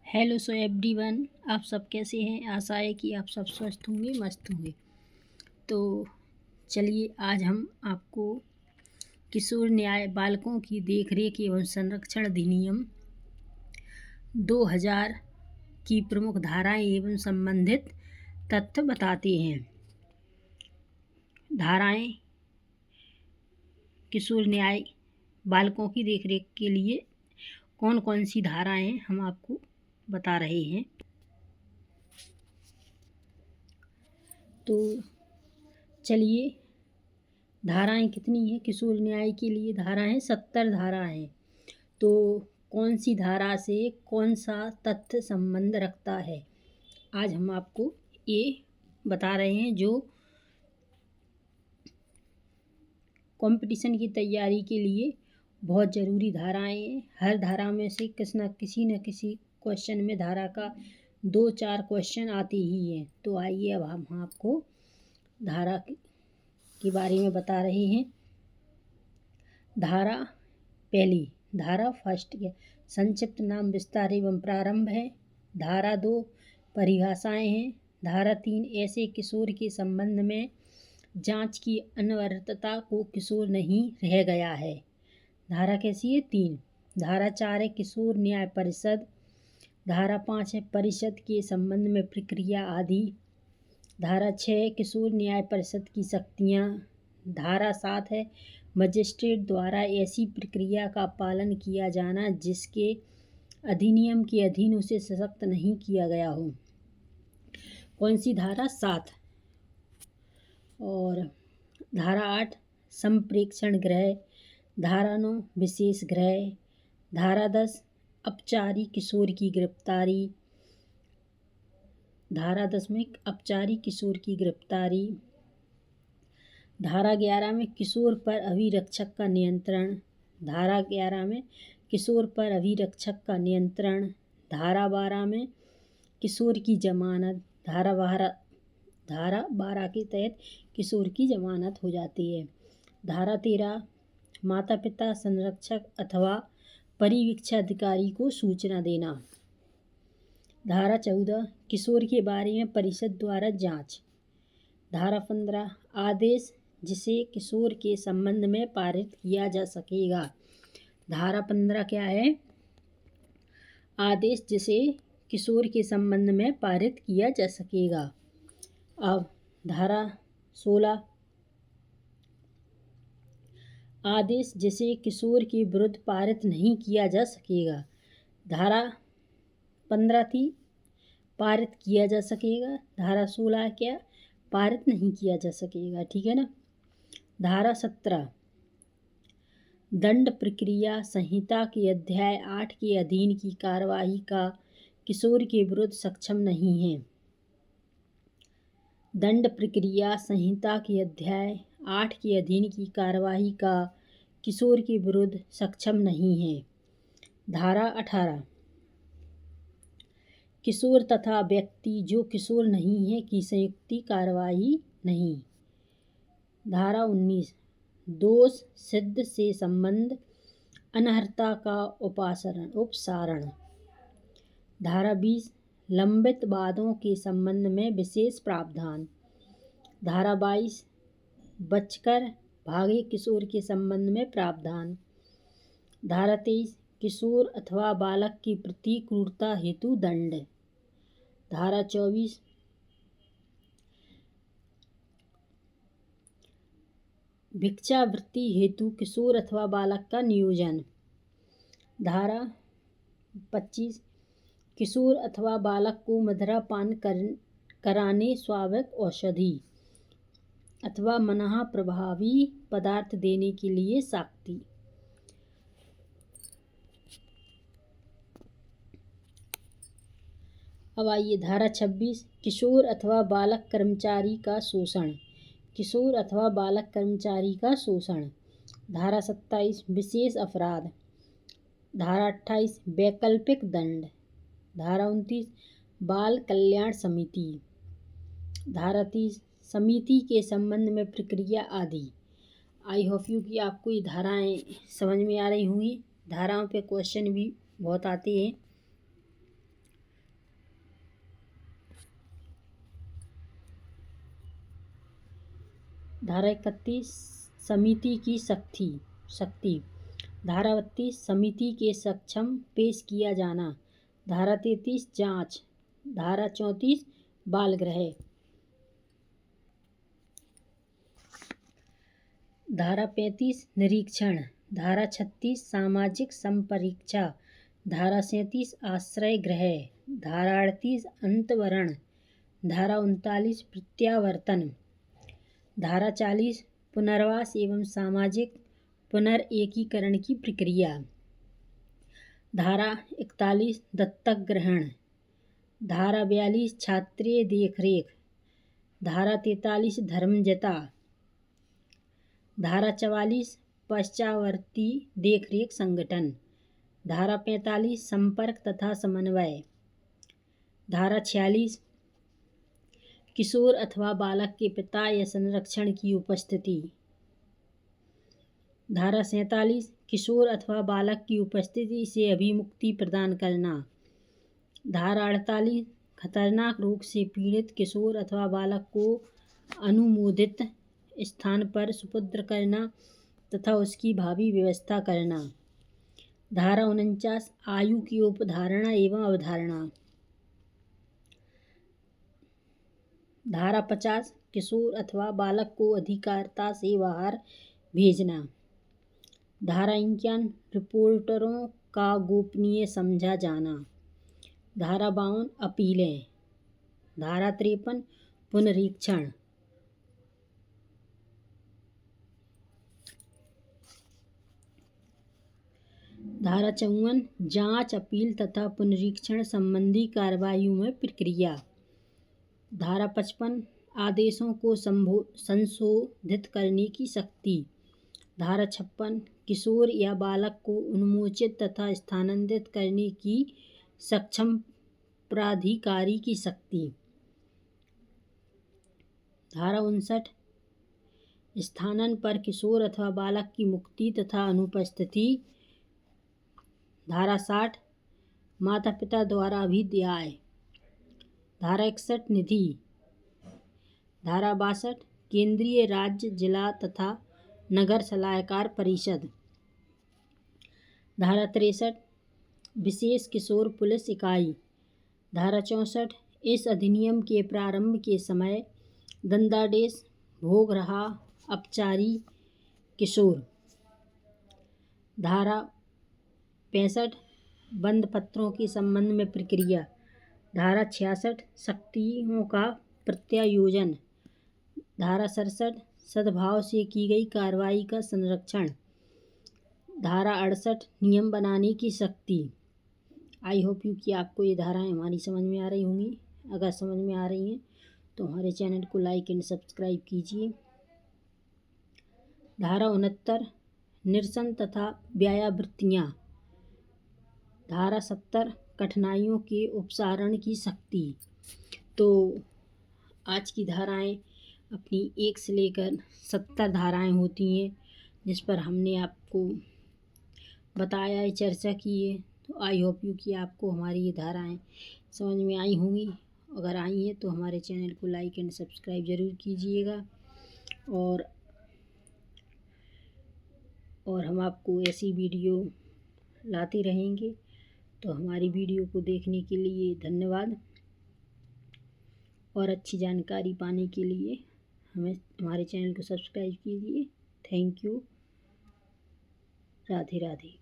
Hello so everyone, आप सब कैसे हैं। आशा है कि आप सब स्वस्थ होंगे, मस्त होंगे। तो चलिए आज हम आपको किशोर न्याय बालकों की देखरेख एवं संरक्षण अधिनियम 2000 की प्रमुख धाराएं एवं संबंधित तथ्य बताते हैं। धाराएं किशोर न्याय बालकों की देखरेख के लिए कौन कौन सी धाराएं हम आपको बता रहे हैं। तो चलिए, धाराएं कितनी हैं किशोर न्याय के लिए? धाराएं 70 धारा हैं। तो कौन सी धारा से कौन सा तथ्य संबंध रखता है, आज हम आपको ये बता रहे हैं। जो कंपटीशन की तैयारी के लिए बहुत ज़रूरी धाराएं हैं। हर धारा में से किसी न किसी क्वेश्चन में धारा का 2-4 क्वेश्चन आते ही हैं। तो आइए अब हम आपको धारा के बारे में बता रहे हैं। धारा पहली, धारा फर्स्ट के संक्षिप्त नाम, विस्तार एवं प्रारंभ है। धारा 2 परिभाषाएं हैं। धारा 3 ऐसे किशोर के संबंध में जांच की अनिवार्यता को किशोर नहीं रह गया है। धारा कैसी है? 3। धारा 4 है किशोर न्याय परिषद। धारा 5 है परिषद के संबंध में प्रक्रिया आदि। धारा 6 किशोर न्याय परिषद की शक्तियाँ। धारा 7 है मजिस्ट्रेट द्वारा ऐसी प्रक्रिया का पालन किया जाना जिसके अधिनियम के अधीन उसे सशक्त नहीं किया गया हो। कौन सी धारा? 7। और धारा 8 संप्रेक्षण गृह। धारा 9 विशेष गृह। धारा 10 अपचारी किशोर की गिरफ्तारी। धारा 10 में अपचारी किशोर की गिरफ्तारी। धारा 11 में किशोर पर अभिरक्षक का नियंत्रण। धारा 11 में किशोर पर अभिरक्षक का नियंत्रण। धारा 12 में किशोर की जमानत। धारा 12 के तहत किशोर की जमानत हो जाती है। धारा 13 माता पिता, संरक्षक अथवा परिवीक्षाधिकारी को सूचना देना। धारा 14 किशोर के बारे में परिषद द्वारा जांच। धारा 15 आदेश जिसे किशोर के संबंध में पारित किया जा सकेगा। धारा 15 क्या है? आदेश जिसे किशोर के संबंध में पारित किया जा सकेगा। अब धारा 16 आदेश जिसे किशोर के विरुद्ध पारित नहीं किया जा सकेगा। धारा 15 थी पारित किया जा सकेगा। धारा 16 क्या? पारित नहीं किया जा सकेगा। ठीक है ना। धारा 17 दंड प्रक्रिया संहिता के अध्याय 8 के अधीन की कार्यवाही का किशोर के विरुद्ध सक्षम नहीं है। दंड प्रक्रिया संहिता के अध्याय 8 के अधीन की कार्यवाही का किशोर के विरुद्ध सक्षम नहीं है। धारा 18 किशोर तथा व्यक्ति जो किशोर नहीं है की संयुक्त कार्यवाही नहीं। धारा 19 दोष सिद्ध से संबंध अनर्हता का उपसारण। धारा 20 लंबित वादों के संबंध में विशेष प्रावधान। धारा 22 बचकर भागे किशोर के संबंध में प्रावधान। धारा 23 किशोर अथवा बालक के प्रति क्रूरता हेतु दंड। धारा 24 भिक्षावृत्ति हेतु किशोर अथवा बालक का नियोजन। धारा 25 किशोर अथवा बालक को मदिरापान कराने स्वाभाविक औषधि अथवा मनः प्रभावी पदार्थ देने के लिए सख्ती। अब आइए धारा 26 किशोर अथवा बालक कर्मचारी का शोषण। किशोर अथवा बालक कर्मचारी का शोषण। धारा 27 विशेष अपराध। धारा 28 वैकल्पिक दंड। धारा 29 बाल कल्याण समिति। धारा 30 समिति के संबंध में प्रक्रिया आदि। आई होप यू कि आपको ये धाराएं समझ में आ रही होंगी। धाराओं पे क्वेश्चन भी बहुत आते हैं। धारा 31 समिति की शक्ति। धारा 32 समिति के सक्षम पेश किया जाना। धारा 33 जांच। धारा 34 बाल गृह। धारा 35 निरीक्षण। धारा 36 सामाजिक संपरीक्षा। धारा 37 आश्रय गृह। धारा 38 अंतवरण। धारा 39 प्रत्यावर्तन। धारा 40 पुनर्वास एवं सामाजिक पुनर्एकीकरण की प्रक्रिया। धारा 41 दत्तक ग्रहण। धारा 42 छात्रीय देखरेख। धारा 43 धर्मजता। धारा 44 पश्चावर्ती देखरेख संगठन। धारा 45 संपर्क तथा समन्वय। धारा 46 किशोर अथवा बालक के पिता या संरक्षण की उपस्थिति। धारा 47 किशोर अथवा बालक की उपस्थिति से अभिमुक्ति प्रदान करना। धारा 48 खतरनाक रोग से पीड़ित किशोर अथवा बालक को अनुमोदित स्थान पर सुपुर्द करना तथा उसकी भावी व्यवस्था करना। धारा 49 आयु की उपधारणा एवं अवधारणा। धारा 50 किशोर अथवा बालक को अधिकारिता से बाहर भेजना। धारा 51 रिपोर्टरों का गोपनीय समझा जाना। धारा 52 अपीलें। धारा 53 पुनरीक्षण। धारा 54 जांच, अपील तथा पुनरीक्षण संबंधी कार्रवाइयों में प्रक्रिया। धारा 55 आदेशों को संशोधित करने की शक्ति। धारा 56 किशोर या बालक को उन्मोचित तथा स्थानांतरित करने की सक्षम प्राधिकारी की शक्ति। धारा 59 स्थानन पर किशोर अथवा बालक की मुक्ति तथा अनुपस्थिति। धारा 60 माता पिता द्वारा अभिध्याय। धारा 61 निधि। धारा 62 केंद्रीय, राज्य, जिला तथा नगर सलाहकार परिषद। धारा 63 विशेष किशोर पुलिस इकाई। धारा 64 इस अधिनियम के प्रारंभ के समय दंडादेश भोग रहा अपचारी किशोर। धारा 65 बंद पत्रों के संबंध में प्रक्रिया। धारा 66 शक्तियों का प्रत्यायोजन। धारा 67 सद्भाव से की गई कार्रवाई का संरक्षण। धारा 68 नियम बनाने की शक्ति। आई होप यू कि आपको ये धाराएं हमारी समझ में आ रही होंगी। अगर समझ में आ रही हैं तो हमारे चैनल को लाइक एंड सब्सक्राइब कीजिए। धारा 69 निरसन तथा व्यायावृत्तियाँ। धारा 70 कठिनाइयों के उपसारण की शक्ति। तो आज की धाराएं अपनी 1 से लेकर 70 धाराएं होती हैं जिस पर हमने आपको बताया है, चर्चा की है। तो आई होप यू कि आपको हमारी ये धाराएं समझ में आई होंगी। अगर आई हैं तो हमारे चैनल को लाइक एंड सब्सक्राइब ज़रूर कीजिएगा और हम आपको ऐसी वीडियो लाते रहेंगे। तो हमारी वीडियो को देखने के लिए धन्यवाद और अच्छी जानकारी पाने के लिए हमारे चैनल को सब्सक्राइब कीजिए। Thank you. राधे राधे।